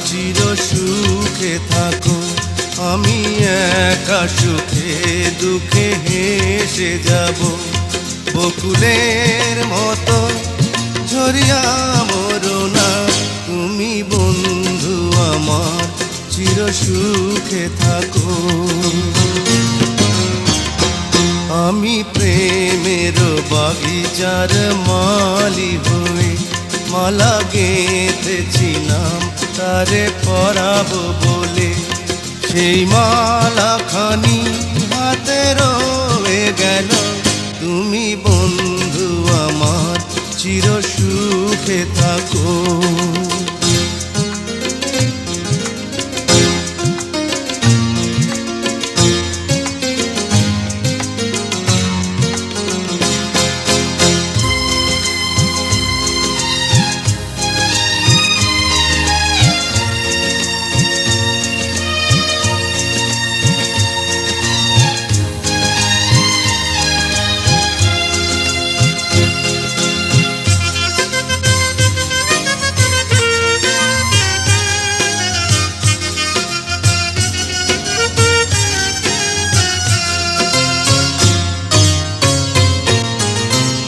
চির সুখে থাকো। আমি একা সুখে দুঃখে হেসে যাব, বকুলের মতো ঝরিয়া মরো না তুমি বন্ধু আমার, চির সুখে থাকো। আমি প্রেমের বাগিচার মালি হয়ে মালা গেঁথেছিলাম তারে পরাবো বলে, সেই মালা খানি হাতে রয়ে গেল, তুমি বন্ধু আমার চির সুখে থাকো।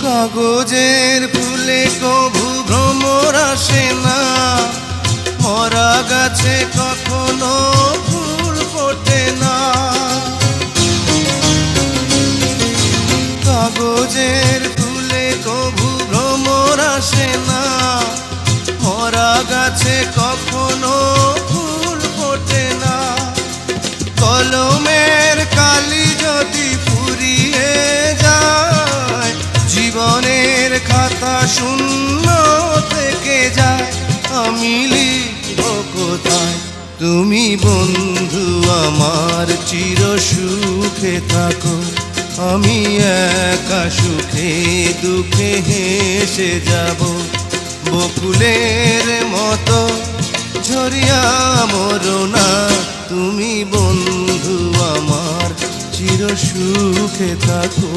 কাগজের ফুলে কভু ভ্রমর আসে না, মরা গাছে কখনো ফুল ফোটে না। কাগজের ফুলে কভু ভ্রমর আসে না, মরা গাছে কখনো ফুল ফোটে না। কলমের কালি যদি ফুরিয়ে যায়, জীবনের খাতা শূন্য থেকে যায়, আমি লিখব কোথায় তুমি বন্ধু আমার চির সুখে থাকো। আমি একা সুখে দুঃখে হেসে যাব, বকুলের মতো ঝরিয়া মরো না তুমি বন্ধু আমার, চির সুখে থাকো।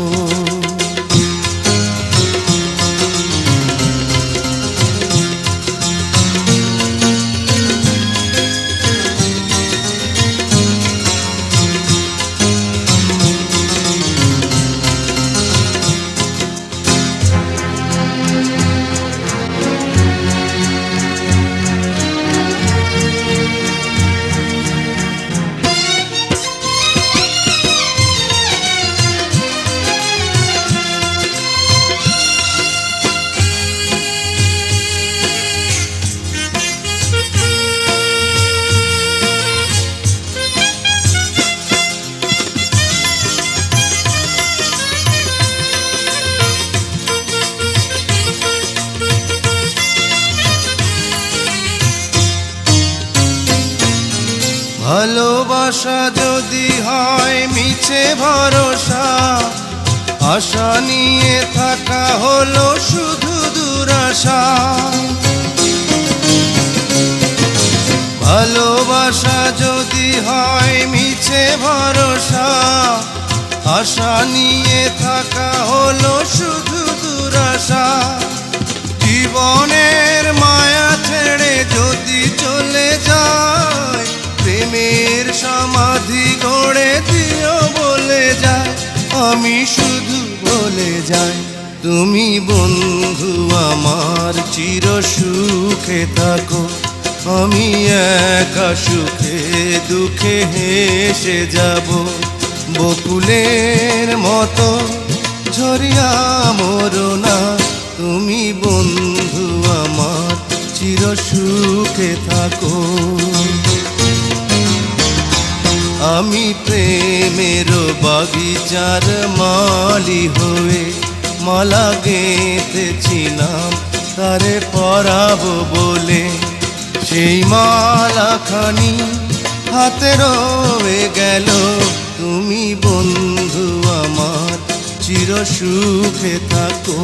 ভালোবাসা যদি হয় মিছে ভরসা, আশা নিয়ে থাকা হলো শুধু দুরাশা। ভালোবাসা যদি হয় মিছে ভরসা, আশা নিয়ে থাকা হলো শুধু দুরাশা। জীবনের মায়া ছেড়ে যদি চলে যায়, প্রেমের সমাধি গড়ে দিও বলে যায়, আমি শুধু বলে যাই তুমি বন্ধু আমার চির সুখে থাকো। আমি একা সুখে দুঃখে হেসে যাব, বকুলের মতো ঝরিয়া মরো না তুমি বন্ধু আমার, চির সুখে থাকো। আমি প্রেমের বাগিচার মালি হয়ে মালা গেঁথেছিলাম তারে পরাবো বলে, সেই মালা খানি হাতে রয়ে গেল, তুমি বন্ধু আমার চির সুখে থাকো।